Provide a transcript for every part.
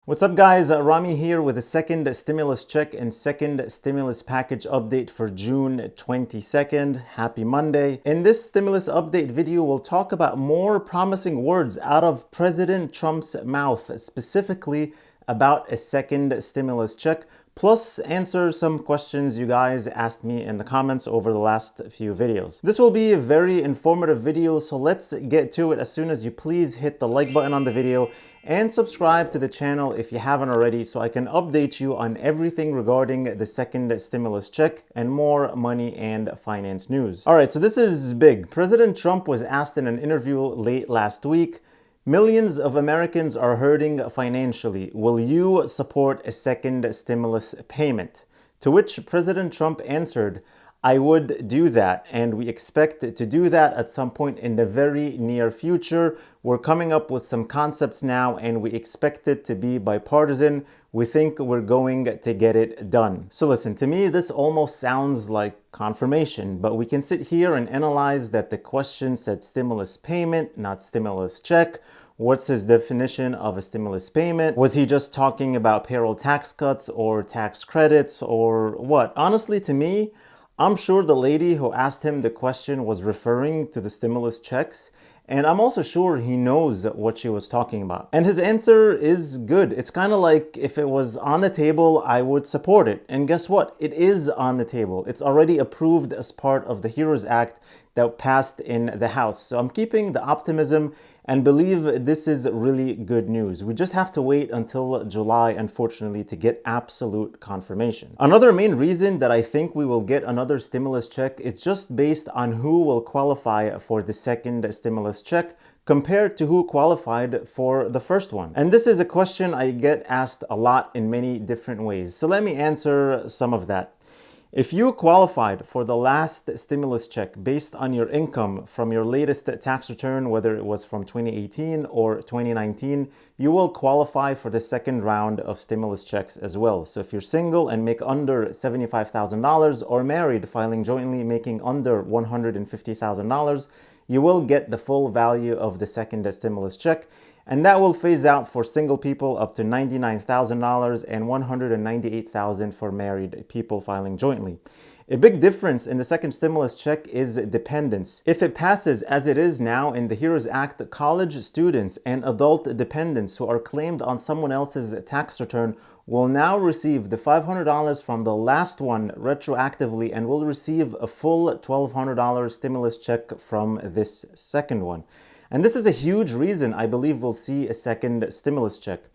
What's up guys, Rami here with the second stimulus check and second stimulus package update for June 22nd. Happy Monday. In this stimulus update video, we'll talk about more promising words out of President Trump's mouth, specifically about a second stimulus check, plus answer some questions you guys asked me in the comments over the last few videos. This will be a very informative video, so let's get to it. As soon as you please hit the like button on the video and subscribe to the channel if you haven't already, so I can update you on everything regarding the second stimulus check and more money and finance news. All right, so this is big. President Trump was asked in an interview late last week, millions of Americans are hurting financially. Will you support a second stimulus payment? To which President Trump answered, I would do that, and we expect to do that at some point in the very near future. We're coming up with some concepts now, and we expect it to be bipartisan. We think we're going to get it done. So listen, to me, this almost sounds like confirmation, but we can sit here and analyze that the question said stimulus payment, not stimulus check. What's his definition of a stimulus payment? Was he just talking about payroll tax cuts or tax credits or what? Honestly, to me, I'm sure the lady who asked him the question was referring to the stimulus checks, and I'm also sure he knows what she was talking about. And his answer is good. It's kind of like if it was on the table, I would support it. And guess what? It is on the table. It's already approved as part of the HEROES Act that passed in the House. So I'm keeping the optimism and believe this is really good news. We just have to wait until July, unfortunately, to get absolute confirmation. Another main reason that I think we will get another stimulus check is just based on who will qualify for the second stimulus check compared to who qualified for the first one. And this is a question I get asked a lot in many different ways. So let me answer some of that. If you qualified for the last stimulus check based on your income from your latest tax return, whether it was from 2018 or 2019, you will qualify for the second round of stimulus checks as well. So if you're single and make under $75,000 or married filing jointly making under $150,000, you will get the full value of the second stimulus check. And that will phase out for single people up to $99,000 and $198,000 for married people filing jointly. A big difference in the second stimulus check is dependents. If it passes as it is now in the HEROES Act, college students and adult dependents who are claimed on someone else's tax return will now receive the $500 from the last one retroactively and will receive a full $1,200 stimulus check from this second one. And this is a huge reason I believe we'll see a second stimulus check.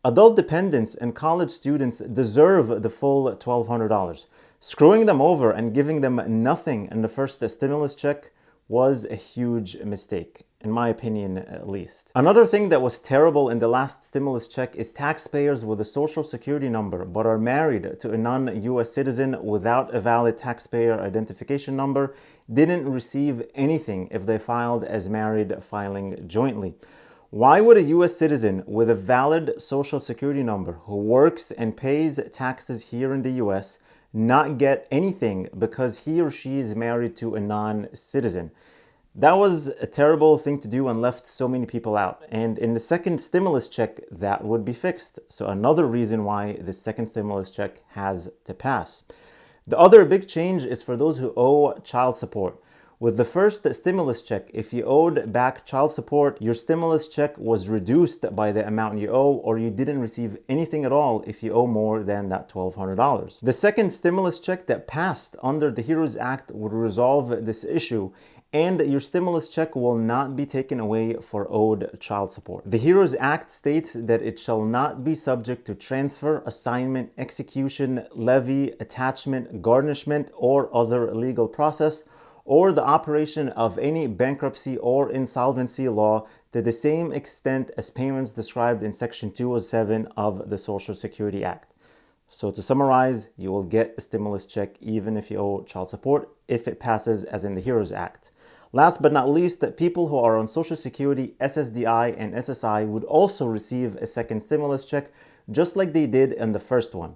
Adult dependents and college students deserve the full $1,200. Screwing them over and giving them nothing in the first stimulus check was a huge mistake, in my opinion at least. Another thing that was terrible in the last stimulus check is taxpayers with a social security number but are married to a non-US citizen without a valid taxpayer identification number didn't receive anything if they filed as married filing jointly. Why would a US citizen with a valid social security number who works and pays taxes here in the US not get anything because he or she is married to a non-citizen? That was a terrible thing to do and left so many people out. And in the second stimulus check, that would be fixed. So another reason why the second stimulus check has to pass. The other big change is for those who owe child support. With the first stimulus check, if you owed back child support, your stimulus check was reduced by the amount you owe, or you didn't receive anything at all if you owe more than that $1,200. The second stimulus check that passed under the HEROES Act would resolve this issue, and your stimulus check will not be taken away for owed child support. The HEROES Act states that it shall not be subject to transfer, assignment, execution, levy, attachment, garnishment, or other legal process, or the operation of any bankruptcy or insolvency law to the same extent as payments described in Section 207 of the Social Security Act. So to summarize, you will get a stimulus check even if you owe child support if it passes as in the HEROES Act. Last but not least, people who are on Social Security, SSDI, and SSI would also receive a second stimulus check just like they did in the first one.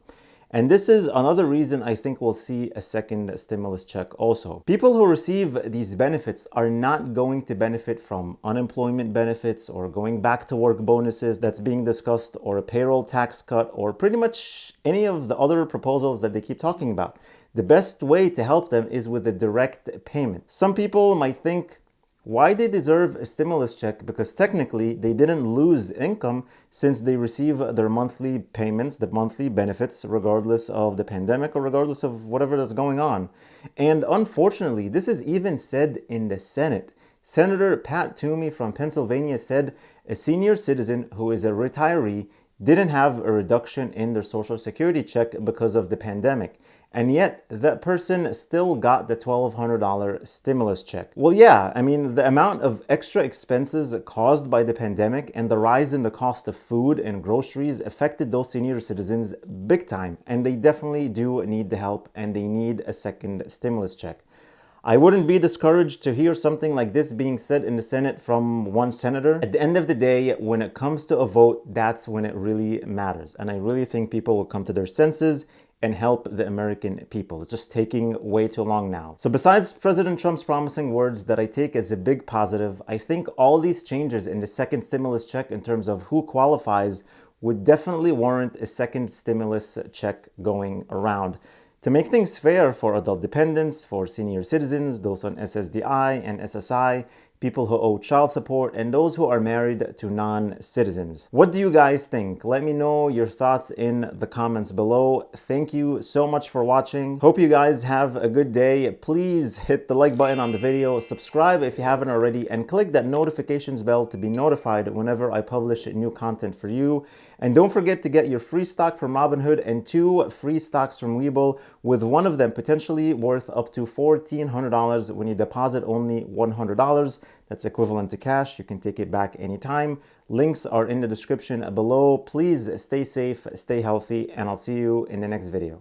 And this is another reason I think we'll see a second stimulus check also. People who receive these benefits are not going to benefit from unemployment benefits or going back to work bonuses that's being discussed, or a payroll tax cut, or pretty much any of the other proposals that they keep talking about. The best way to help them is with a direct payment. Some people might think, why they deserve a stimulus check? Because technically they didn't lose income since they receive their monthly payments, the monthly benefits, regardless of the pandemic or regardless of whatever that's going on. And unfortunately, this is even said in the Senate. Senator Pat Toomey from Pennsylvania said a senior citizen who is a retiree didn't have a reduction in their Social Security check because of the pandemic. And yet, that person still got the $1,200 stimulus check. Well, yeah, I mean, the amount of extra expenses caused by the pandemic and the rise in the cost of food and groceries affected those senior citizens big time. And they definitely do need the help, and they need a second stimulus check. I wouldn't be discouraged to hear something like this being said in the Senate from one senator. At the end of the day, when it comes to a vote, that's when it really matters. And I really think people will come to their senses and help the American people. It's just taking way too long now. So besides President Trump's promising words that I take as a big positive, I think all these changes in the second stimulus check in terms of who qualifies would definitely warrant a second stimulus check going around, to make things fair for adult dependents, for senior citizens, those on SSDI and SSI, people who owe child support, and those who are married to non-citizens. What do you guys think? Let me know your thoughts in the comments below. Thank you so much for watching. Hope you guys have a good day. Please hit the like button on the video, subscribe if you haven't already, and click that notifications bell to be notified whenever I publish new content for you. And don't forget to get your free stock from Robinhood and 2 free stocks from Webull, with one of them potentially worth up to $1,400 when you deposit only $100. That's equivalent to cash. You can take it back anytime. Links are in the description below. Please stay safe, stay healthy, and I'll see you in the next video.